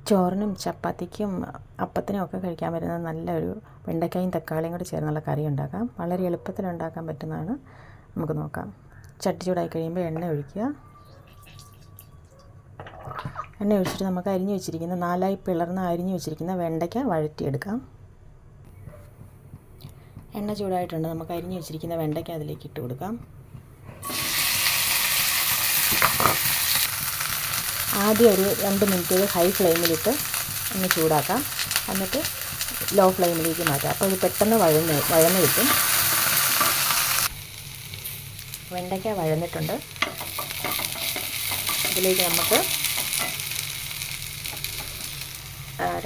ചോറിനും ചപ്പാത്തിക്കും അപ്പത്തിനും ഒക്കെ കഴിക്കാൻ പറ്റുന്ന നല്ലൊരു വെണ്ടയ്ക്കായും തക്കാളിയും കൂടി ചേർന്നുള്ള കറി ഉണ്ടാക്കാം. വളരെ എളുപ്പത്തിൽ ഉണ്ടാക്കാൻ പറ്റുന്നതാണ്. നമുക്ക് നോക്കാം. ചട്ടി ചൂടായി കഴിയുമ്പോൾ എണ്ണ ഒഴിക്കുക. എണ്ണ ഒഴിച്ചിട്ട് നമുക്ക് അരിഞ്ഞു വെച്ചിരിക്കുന്ന 4 പിളർന്ന് അരിഞ്ഞു വെച്ചിരിക്കുന്ന വെണ്ടയ്ക്ക വഴറ്റിയെടുക്കാം. എണ്ണ ചൂടായിട്ടുണ്ട്. നമുക്ക് അരിഞ്ഞു വെച്ചിരിക്കുന്ന വെണ്ടയ്ക്ക അതിലേക്ക് ഇട്ട് കൊടുക്കാം. ആദ്യം ഒരു 2 മിനിറ്റ് ഹൈ ഫ്ലെയിമിലിട്ട് ഒന്ന് ചൂടാക്കാം. എന്നിട്ട് ലോ ഫ്ലെയിമിലേക്ക് മാറ്റാം. അപ്പോൾ ഇത് പെട്ടെന്ന് വഴന്ന് കിട്ടും. വെണ്ടയ്ക്ക വഴന്നിട്ടുണ്ട്. ഇതിലേക്ക് നമുക്ക്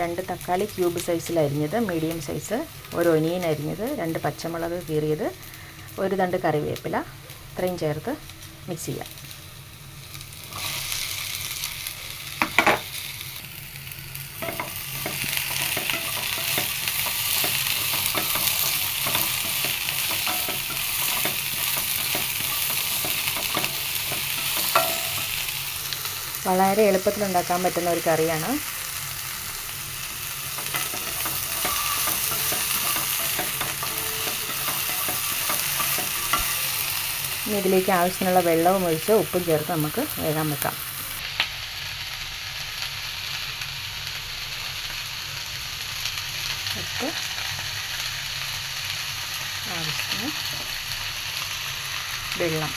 2 തക്കാളി ക്യൂബ് സൈസിൽ അരിഞ്ഞത്, മീഡിയം സൈസ്, 1 ഒനിയൻ അരിഞ്ഞത്, 2 പച്ചമുളക് കീറിയത്, 1 തണ്ട് കറിവേപ്പില ഇത്രയും ചേർത്ത് മിക്സ് ചെയ്യാം. വളരെ എളുപ്പത്തിൽ ഉണ്ടാക്കാൻ പറ്റുന്ന ഒരു കറിയാണ്. ഇനി ഇതിലേക്ക് ആവശ്യത്തിനുള്ള വെള്ളവും ഒഴിച്ച് ഉപ്പും ചേർത്ത് നമുക്ക് വേഗം വെക്കാം. ഉപ്പ് ആവശ്യത്തിന് വെള്ളം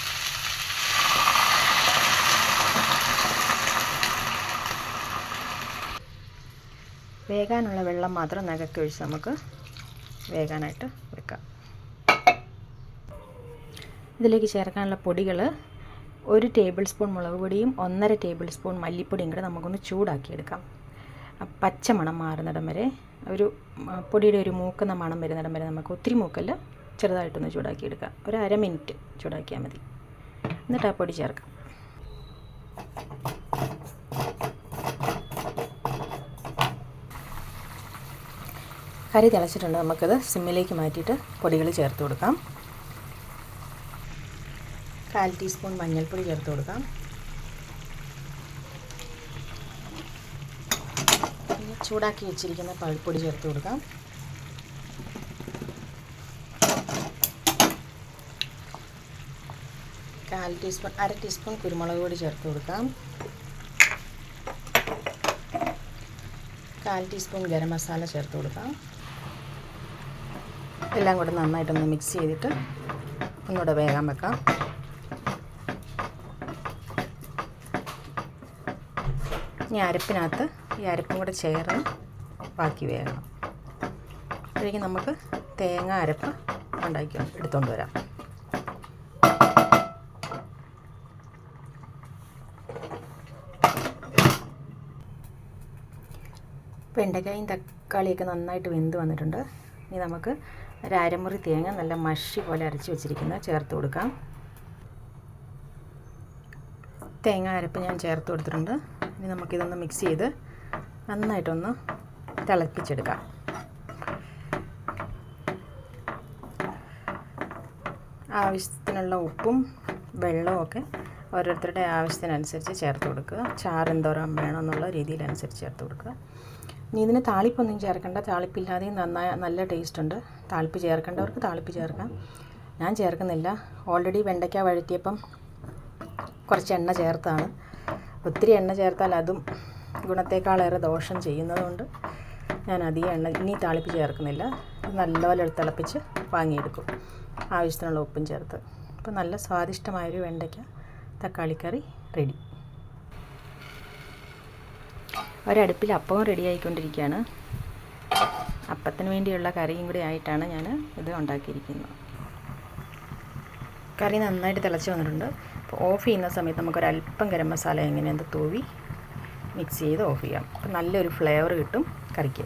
വേകാനുള്ള വെള്ളം മാത്രം നകക്കി ഒഴിച്ച് നമുക്ക് വേകാനായിട്ട് വെക്കാം. ഇതിലേക്ക് ചേർക്കാനുള്ള പൊടികൾ 1 ടേബിൾ സ്പൂൺ മുളക് പൊടിയും 1.5 ടേബിൾ സ്പൂൺ മല്ലിപ്പൊടിയും കൂടെ നമുക്കൊന്ന് ചൂടാക്കിയെടുക്കാം. പച്ചമണം മാറുന്നിടം വരെ, ഒരു പൊടിയുടെ ഒരു മൂക്കുന്ന മണം വരുന്നിടം വരെ നമുക്ക്, ഒത്തിരി മൂക്കല്ല, ചെറുതായിട്ടൊന്ന് ചൂടാക്കിയെടുക്കാം. ഒരു 1/2 മിനിറ്റ് ചൂടാക്കിയാൽ മതി. എന്നിട്ട് ആ പൊടി ചേർക്കാം. കറി തിളച്ചിട്ടുണ്ട്. നമുക്കത് സിമ്മിലേക്ക് മാറ്റിയിട്ട് പൊടികൾ ചേർത്ത് കൊടുക്കാം. 1/4 ടീസ്പൂൺ മഞ്ഞൾപ്പൊടി ചേർത്ത് കൊടുക്കാം. പിന്നെ ചൂടാക്കി വെച്ചിരിക്കുന്ന പഴുപ്പൊടി ചേർത്ത് കൊടുക്കാം. അര ടീസ്പൂൺ കുരുമുളക് പൊടി ചേർത്ത് കൊടുക്കാം. 1/4 ടീസ്പൂൺ ഗരം മസാല ചേർത്ത് കൊടുക്കാം. എല്ലാം കൂടെ നന്നായിട്ടൊന്ന് മിക്സ് ചെയ്തിട്ട് ഒന്നുകൂടെ വേകാൻ വെക്കാം. ഇനി അരപ്പിനകത്ത് ഈ അരപ്പും കൂടെ ചേർന്ന് ബാക്കി വേകണം. അപ്പോഴേക്കും നമുക്ക് തേങ്ങ അരപ്പ് എടുത്തുകൊണ്ട് വരാം. വെണ്ടയ്ക്കായും തക്കാളിയൊക്കെ നന്നായിട്ട് വെന്ത് വന്നിട്ടുണ്ട്. ഇനി നമുക്ക് അരമുറി തേങ്ങ നല്ല മഷി പോലെ അരച്ച് വെച്ചിരിക്കുന്നത് ചേർത്ത് കൊടുക്കാം. തേങ്ങ അരപ്പ് ഞാൻ ചേർത്ത് കൊടുത്തിട്ടുണ്ട്. ഇനി നമുക്കിതൊന്ന് മിക്സ് ചെയ്ത് നന്നായിട്ടൊന്ന് തിളപ്പിച്ചെടുക്കാം. ആവശ്യത്തിനുള്ള ഉപ്പും വെള്ളവും ഒക്കെ ഓരോരുത്തരുടെ ആവശ്യത്തിനനുസരിച്ച് ചേർത്ത് കൊടുക്കുക. ചാറ് എന്തോരം വേണമെന്നുള്ള രീതിയിലനുസരിച്ച് ചേർത്ത് കൊടുക്കുക. ഇനി ഇതിന് താളിപ്പൊന്നും ചേർക്കേണ്ട. താളിപ്പില്ലാതെയും നല്ല ടേസ്റ്റ് ഉണ്ട്. താളിപ്പ് ചേർക്കേണ്ടവർക്ക് താളിപ്പ് ചേർക്കാം. ഞാൻ ചേർക്കുന്നില്ല. ഓൾറെഡി വെണ്ടയ്ക്ക വഴറ്റിയപ്പം കുറച്ച് എണ്ണ ചേർത്താണ്. ഒത്തിരി എണ്ണ ചേർത്താൽ അതും ഗുണത്തേക്കാളേറെ ദോഷം ചെയ്യുന്നതുകൊണ്ട് ഞാൻ അധികം എണ്ണ ഇനി താളിപ്പ് ചേർക്കുന്നില്ല. നല്ലപോലെ തിളപ്പിച്ച് വാങ്ങിയെടുക്കും. ആവശ്യത്തിനുള്ള ഉപ്പും ചേർത്ത്. അപ്പോൾ നല്ല സ്വാദിഷ്ടമായൊരു വെണ്ടയ്ക്ക തക്കാളിക്കറി റെഡി. ഒരടുപ്പിൽ അപ്പവും റെഡി ആയിക്കൊണ്ടിരിക്കുകയാണ്. അപ്പത്തിന് വേണ്ടിയുള്ള കറിയും കൂടി ആയിട്ടാണ് ഞാൻ ഇത് ഉണ്ടാക്കിയിരിക്കുന്നത്. കറി നന്നായിട്ട് തിളച്ച് വന്നിട്ടുണ്ട്. അപ്പോൾ ഓഫ് ചെയ്യുന്ന സമയത്ത് നമുക്കൊരല്പം ഗരം മസാല എങ്ങനെയെന്ന് തൂവി മിക്സ് ചെയ്ത് ഓഫ് ചെയ്യാം. അപ്പോൾ നല്ലൊരു ഫ്ലേവർ കിട്ടും കറിക്ക്.